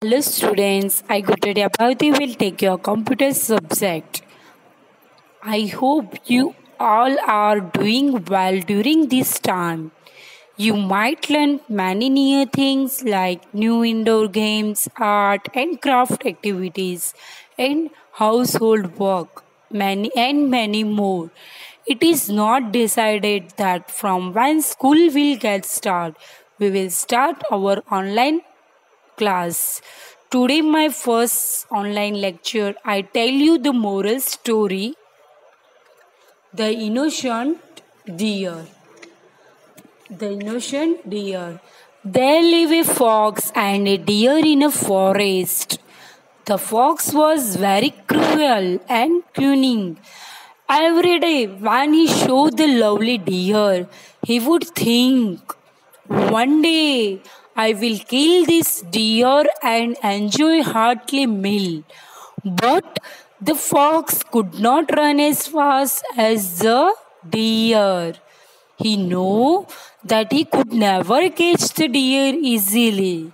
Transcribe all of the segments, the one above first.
Hello students, I Gutade Abhavati will take your computer subject. I hope you all are doing well during this time. You might learn many new things like new indoor games, art and craft activities, and household work, many more. It is not decided that from when school will get started. We will start our online class. Today, my first online lecture, I tell you the moral story The Innocent Deer. The Innocent Deer. There lived a fox and a deer in a forest. The fox was very cruel and cunning. Every day, when he saw the lovely deer, he would think, one day I will kill this deer and enjoy hearty meal. But the fox could not run as fast as the deer. He knew that he could never catch the deer easily.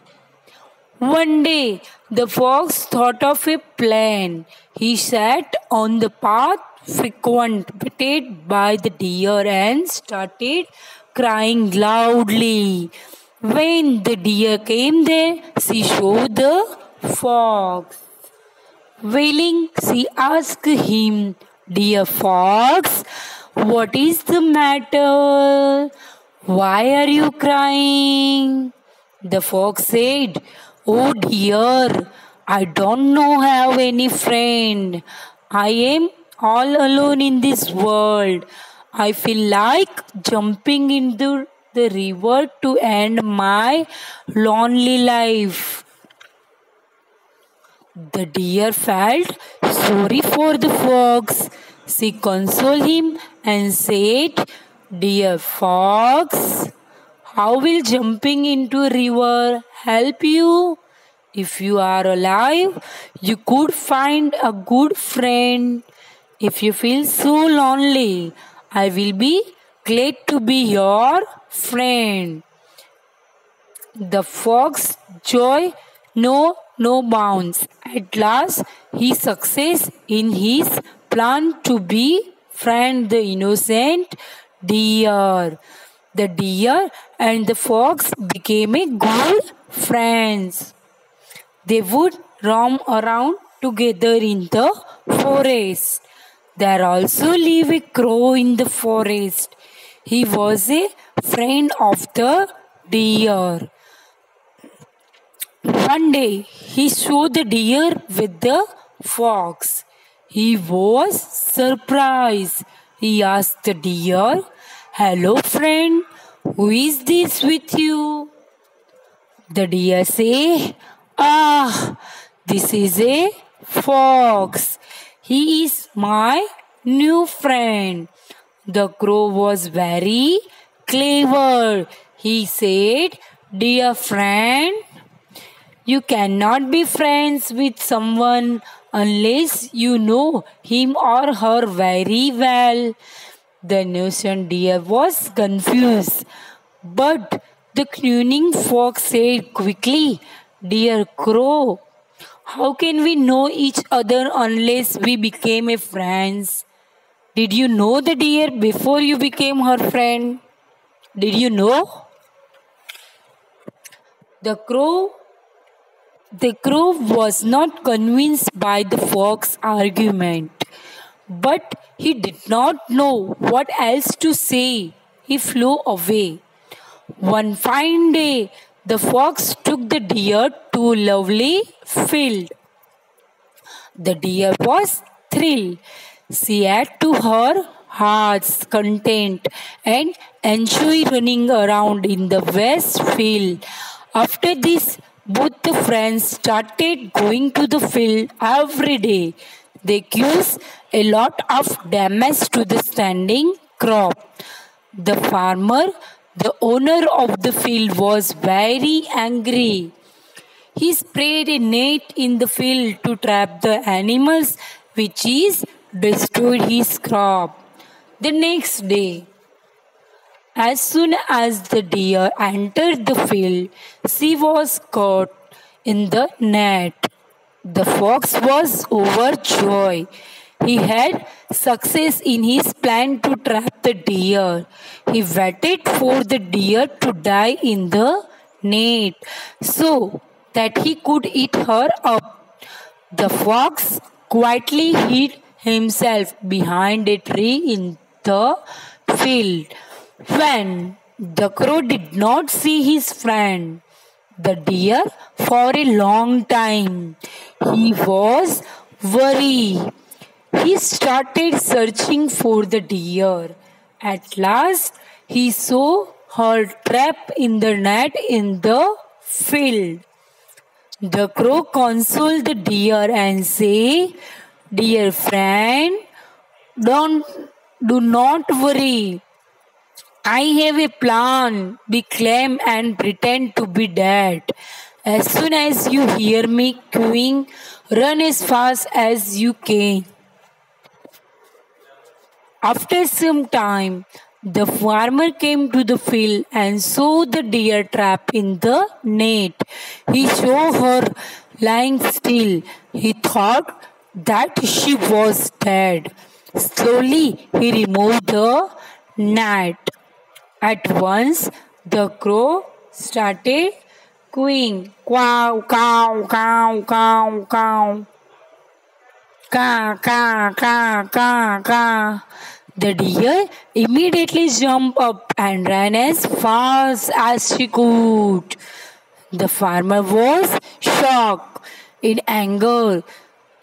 One day, the fox thought of a plan. He sat on the path frequented by the deer and started crying loudly. When the deer came there, she saw the fox. Wailing, she asked him, Dear fox, what is the matter? Why are you crying? The fox said, Oh dear, I don't know have any friend. I am all alone in this world. I feel like jumping into the river to end my lonely life. The deer felt sorry for the fox. She consoled him and said, Dear fox, how will jumping into a river help you? If you are alive, you could find a good friend. If you feel so lonely, I will be glad to be your friend. The fox joy no bounds. At last he succeeds in his plan to be friend the innocent deer. The deer and the fox became a good friends. They would roam around together in the forest. There also lived a crow in the forest. He was a friend of the deer. One day he saw the deer with the fox. He was surprised. He asked the deer, Hello, friend, who is this with you? The deer said, Ah, this is a fox. He is my new friend. The crow was very clever. He said, Dear friend, you cannot be friends with someone unless you know him or her very well. The innocent deer was confused, but the cunning fox said quickly, Dear crow, how can we know each other unless we became a friends? Did you know the deer before you became her friend? Did you know? The crow The crow was not convinced by the fox's argument, but he did not know what else to say. He flew away. One fine day, the fox took the deer to a lovely field. The deer was thrilled. She ate to her heart's content and enjoyed running around in the west field. After this, both the friends started going to the field every day. They caused a lot of damage to the standing crop. The farmer, the owner of the field, was very angry. He spread a net in the field to trap the animals, which is destroyed his crop. The next day, as soon as the deer entered the field, she was caught. in the net. The fox was overjoyed. He had success in his plan to trap the deer. He waited for the deer to die in the net so that he could eat her up. The fox quietly hid himself behind a tree in the field. When the crow did not see his friend, the deer, for a long time, he was worried. He started searching for the deer. At last, he saw her trap in the net in the field. The crow consoled the deer and say, "Dear friend, don't do not worry. I have a plan. Be calm and pretend to be dead. As soon as you hear me cooing, run as fast as you can." After some time, the farmer came to the field and saw the deer trap in the net. He saw her lying still. He thought that she was dead. Slowly, he removed the net. At once, the crow started cooing. Quaw, cow, cow, cow, cow. Ka, ka, ka, ka, ka. The deer immediately jumped up and ran as fast as she could. The farmer was shocked. In anger,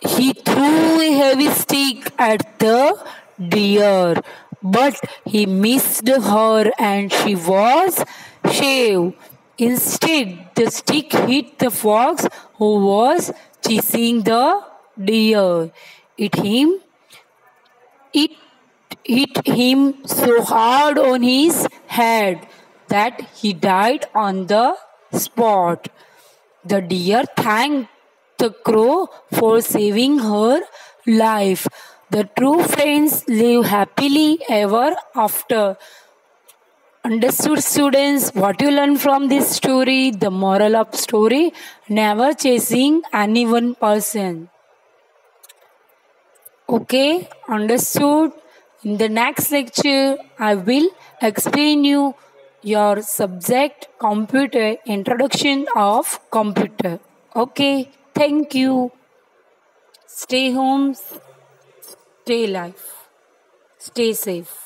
he threw a heavy stick at the deer, but he missed her and she was shaved. Instead, the stick hit the fox who was chasing the deer. It him it hit him so hard on his head that he died on the spot. The deer thanked the crow for saving her life. The true friends live happily ever after. Understood, students, what you learn from this story? The moral of story: never chasing any one person. Okay, understood. In the next lecture, I will explain you your subject computer, introduction of computer. Okay, thank you. Stay home, stay alive, stay safe.